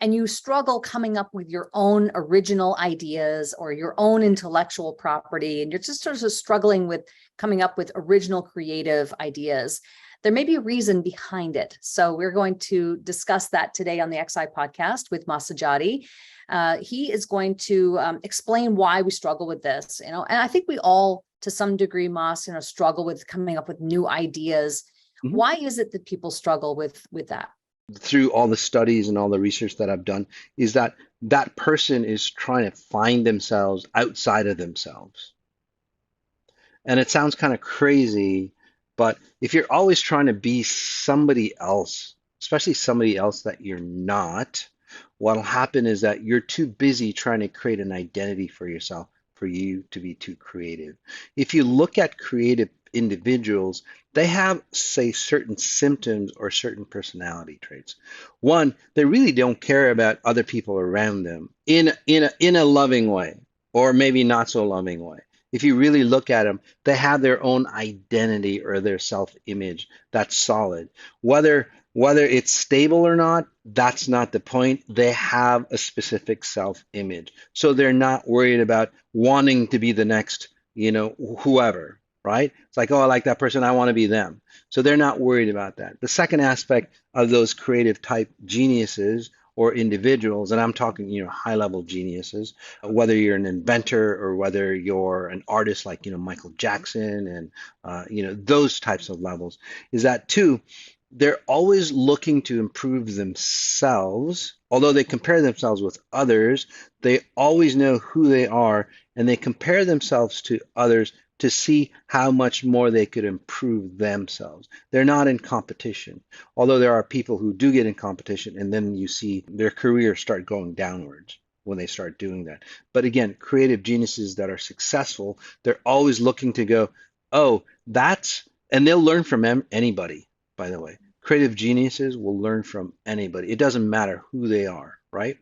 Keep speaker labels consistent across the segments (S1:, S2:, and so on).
S1: and you struggle coming up with your own original ideas or your own intellectual property, and you're just sort of struggling with coming up with original creative ideas, there may be a reason behind it. So we're going to discuss that today on the XI podcast with Sajady. He is going to explain why we struggle with this, and I think we all, to some degree, struggle with coming up with new ideas. Mm-hmm. Why is it that people struggle with that?
S2: Through all the studies and all the research that I've done, is that that person is trying to find themselves outside of themselves. And it sounds kind of crazy, but if you're always trying to be somebody else, especially somebody else that you're not, what'll happen is that you're too busy trying to create an identity for yourself for you to be too creative. If you look at creative individuals, they have, say, certain symptoms or certain personality traits. One, they really don't care about other people around them in a loving way, or maybe not so loving way. If you really look at them, they have their own identity or their self-image that's solid. Whether it's stable or not, that's not the point. They have a specific self-image. So they're not worried about wanting to be the next, whoever, right? It's like, oh, I like that person, I want to be them. So they're not worried about that. The second aspect of those creative type geniuses or individuals, and I'm talking, high-level geniuses, whether you're an inventor or whether you're an artist like, Michael Jackson and, those types of levels, is that too, they're always looking to improve themselves. Although they compare themselves with others, they always know who they are, and they compare themselves to others to see how much more they could improve themselves. They're not in competition, although there are people who do get in competition, and then you see their career start going downwards when they start doing that. But again, creative geniuses that are successful, they're always looking to go, oh, and they'll learn from anybody, by the way. Creative geniuses will learn from anybody. It doesn't matter who they are, right?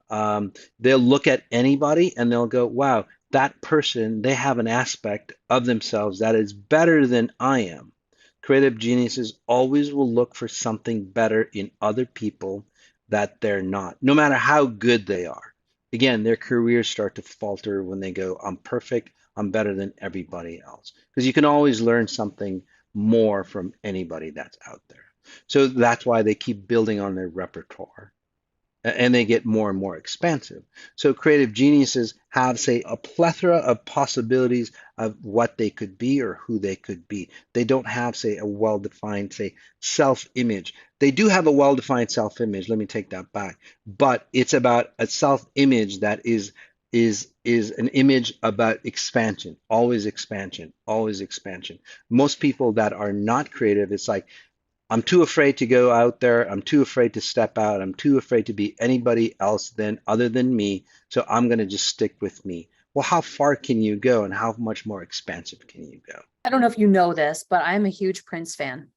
S2: They'll look at anybody and they'll go, wow, that person, they have an aspect of themselves that is better than I am. Creative geniuses always will look for something better in other people that they're not, no matter how good they are. Again, their careers start to falter when they go, I'm perfect, I'm better than everybody else. Because you can always learn something more from anybody that's out there. So that's why they keep building on their repertoire. And they get more and more expansive. So creative geniuses have, say, a plethora of possibilities of what they could be or who they could be. They don't have, say, a well-defined, say, self-image. They do have a well-defined self-image. Let me take that back. But it's about a self-image that is an image about expansion, always expansion, always expansion. Most people that are not creative, it's like, I'm too afraid to go out there. I'm too afraid to step out. I'm too afraid to be anybody else other than me. So I'm going to just stick with me. Well, how far can you go and how much more expansive can you go?
S1: I don't know if you know this, but I'm a huge Prince fan.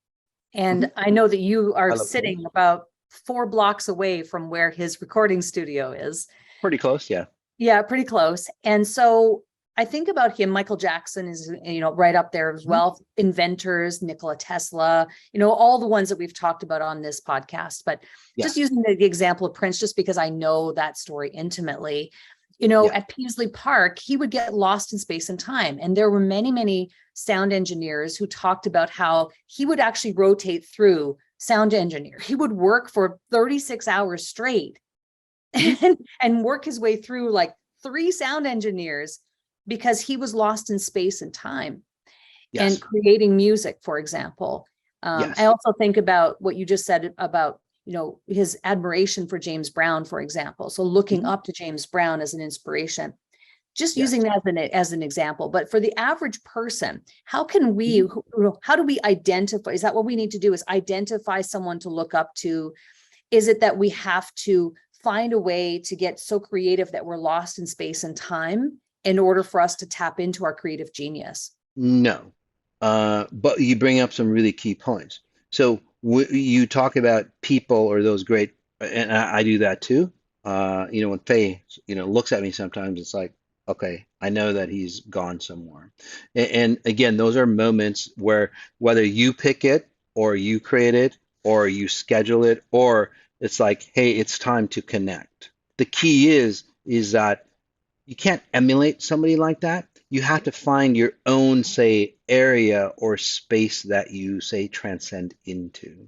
S1: And I know that you are sitting about 4 blocks away from where his recording studio is.
S2: Pretty close, yeah.
S1: Yeah, pretty close. And so I think about him. Michael Jackson is, right up there as well. Inventors, Nikola Tesla, all the ones that we've talked about on this podcast. But just using the example of Prince, just because I know that story intimately, at Paisley Park, he would get lost in space and time. And there were many, many sound engineers who talked about how he would actually rotate through sound engineer. He would work for 36 hours straight and work his way through like 3 sound engineers, because he was lost in space and time and creating music, for example. I also think about what you just said about, his admiration for James Brown, for example. So looking up to James Brown as an inspiration, just using that as an example. But for the average person, how can we, how do we identify? Is that what we need to do, is identify someone to look up to? Is it that we have to find a way to get so creative that we're lost in space and time in order for us to tap into our creative genius?
S2: No, but you bring up some really key points. So you talk about people or those great, and I do that too. When Faye, looks at me sometimes, it's like, okay, I know that he's gone somewhere. And again, those are moments where whether you pick it or you create it or you schedule it or It's like, hey, it's time to connect. The key is that you can't emulate somebody like that. You have to find your own, say, area or space that you, say, transcend into.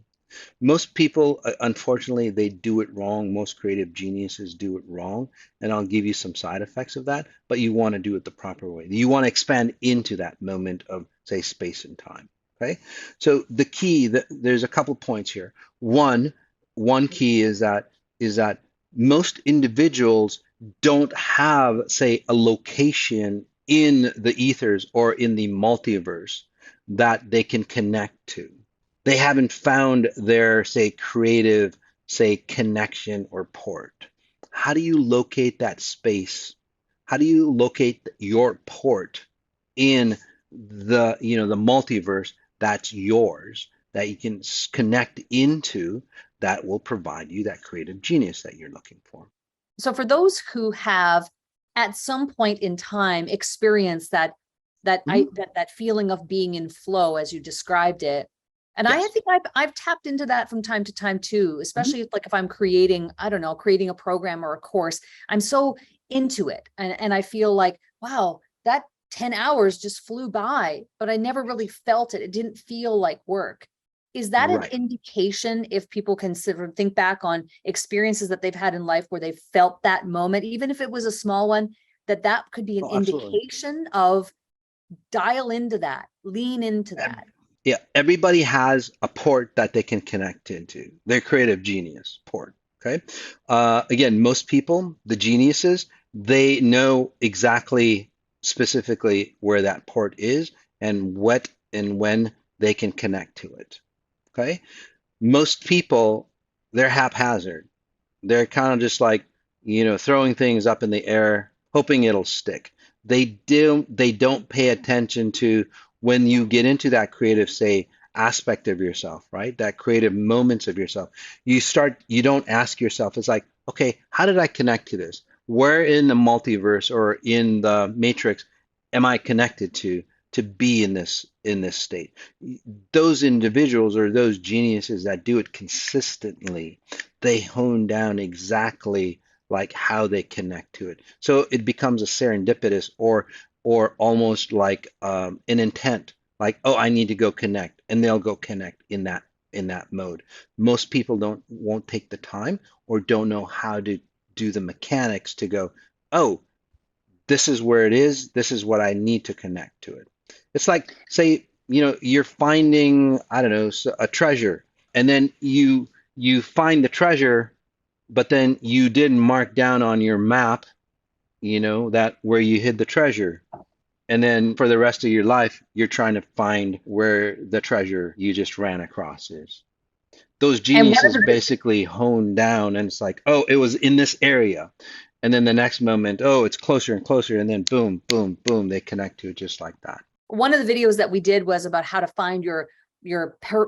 S2: Most people, unfortunately, they do it wrong. Most creative geniuses do it wrong. And I'll give you some side effects of that, but you want to do it the proper way. You want to expand into that moment of, say, space and time. Okay. So the key, there's a couple points here. One, one key is that most individuals don't have, say, a location in the ethers or in the multiverse that they can connect to. They haven't found their, say, creative, say, connection or port. How do you locate that space? How do you locate your port in the multiverse that's yours, that you can connect into, that will provide you that creative genius that you're looking for?
S1: So for those who have at some point in time experienced
S2: Mhm.
S1: that feeling of being in flow as you described it, and I
S2: Yes.
S1: think I've tapped into that from time to time too,
S2: Mhm.
S1: especially like if I'm creating, I don't know, creating a program or a course. I'm so into it, and I feel like, wow, that 10 hours just flew by, but I never really felt it. It didn't feel like work. Is that an
S2: Right.
S1: indication, if people consider think back on experiences that they've had in life where they felt that moment, even if it was a small one, that that could be an
S2: Oh, absolutely.
S1: indication of dial into that, lean into
S2: Ev-
S1: that?
S2: Yeah, everybody has a port that they can connect into, their creative genius port. Okay. Again, most people, the geniuses, they know exactly specifically where that port is and what and when they can connect to it. Okay. Most people, they're haphazard. They're kind of just like, throwing things up in the air, hoping it'll stick. They don't pay attention to when you get into that creative, say, aspect of yourself, right? That creative moments of yourself. You don't ask yourself, it's like, okay, how did I connect to this? Where in the multiverse or in the matrix am I connected to be in this state? Those individuals or those geniuses that do it consistently, they hone down exactly like how they connect to it. So it becomes a serendipitous or almost like an intent, like, oh, I need to go connect, and they'll go connect in that mode. Most people won't take the time or don't know how to do the mechanics to go, oh, this is where it is. This is what I need to connect to it. It's like, say, you're finding, I don't know, a treasure, and then you find the treasure, but then you didn't mark down on your map, that where you hid the treasure. And then for the rest of your life, you're trying to find where the treasure you just ran across is. Those
S1: And one of
S2: geniuses
S1: the
S2: basically hone down and it's like, oh, it was in this area. And then the next moment, oh, it's closer and closer. And then boom, boom, boom, they connect to it just like that.
S1: one of the videos that we did was about how to find your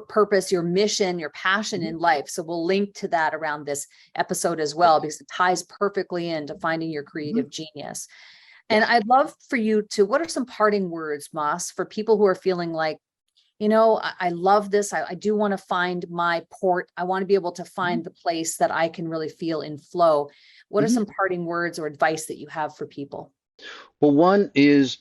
S1: purpose, your mission, your passion
S2: Mhm.
S1: in life. So we'll link to that around this episode as well,
S2: Yes.
S1: because it ties perfectly into finding your
S2: Mhm.
S1: creative genius. And
S2: Yes.
S1: I'd love for you to, what are some parting words, Moss, for people who are feeling like, I love this. I do want to find my port. I want to be able to
S2: Mhm.
S1: find the place that I can really feel in flow. What are
S2: Mhm.
S1: some parting words or advice that you have for people?
S2: Well, one is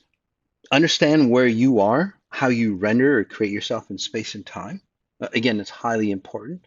S2: understand where you are, how you render or create yourself in space and time. Again, it's highly important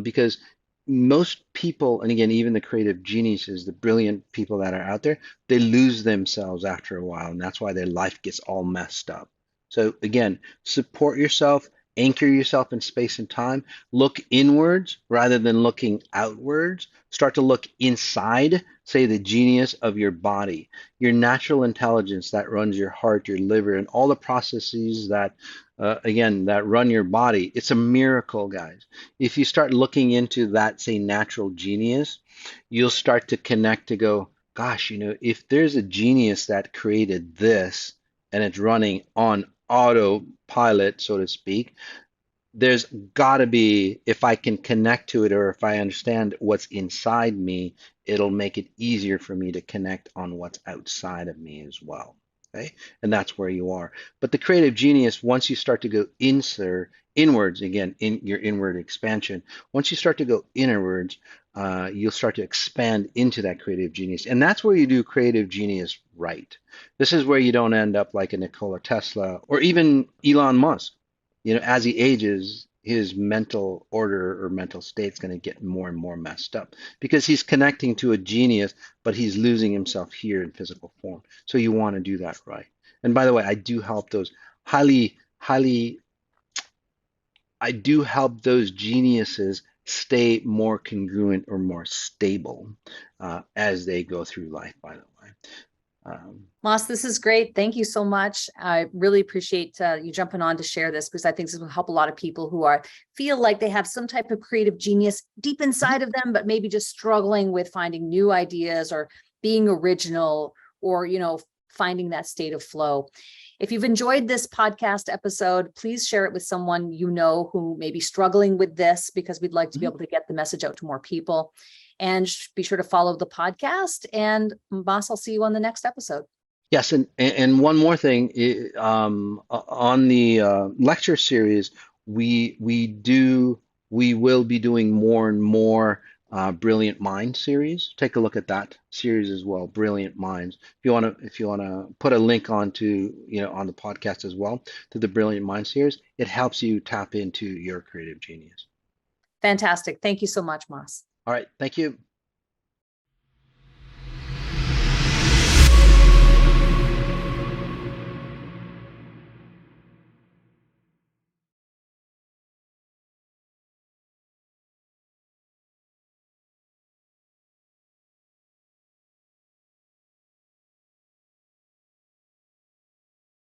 S2: because most people, and again, even the creative geniuses, the brilliant people that are out there, they lose themselves after a while, and that's why their life gets all messed up. So again, support yourself, anchor yourself in space and time, look inwards rather than looking outwards. Start to look inside, say, the genius of your body, your natural intelligence that runs your heart, your liver, and all the processes that, again, that run your body. It's a miracle, guys. If you start looking into that, say, natural genius, you'll start to connect to go, gosh, if there's a genius that created this and it's running on autopilot, so to speak, there's got to be, if I can connect to it or if I understand what's inside me, it'll make it easier for me to connect on what's outside of me as well. Okay, and that's where you are. But the creative genius, once you start to go inwards, again, in your inward expansion, once you start to go inwards, you'll start to expand into that creative genius. And that's where you do creative genius right. This is where you don't end up like a Nikola Tesla or even Elon Musk. As he ages, his mental order or mental state's going to get more and more messed up because he's connecting to a genius, but he's losing himself here in physical form. So you want to do that right. And by the way, I do help those highly, highly, I do help those geniuses stay more congruent or more stable as they go through life, by the way.
S1: Moss, this is great. Thank you so much. I really appreciate you jumping on to share this, because I think this will help a lot of people who feel like they have some type of creative genius deep inside of them, but maybe just struggling with finding new ideas or being original, or, finding that state of flow. If you've enjoyed this podcast episode, please share it with someone who may be struggling with this, because we'd like to be able to get the message out to more people. And be sure to follow the podcast. And Moss, I'll see you on the next episode.
S2: Yes, and one more thing, on the lecture series, we will be doing more and more Brilliant Mind series. Take a look at that series as well, Brilliant Minds. If you wanna put a link onto on the podcast as well to the Brilliant Mind series, it helps you tap into your creative genius.
S1: Fantastic. Thank you so much, Moss.
S2: All right, thank you.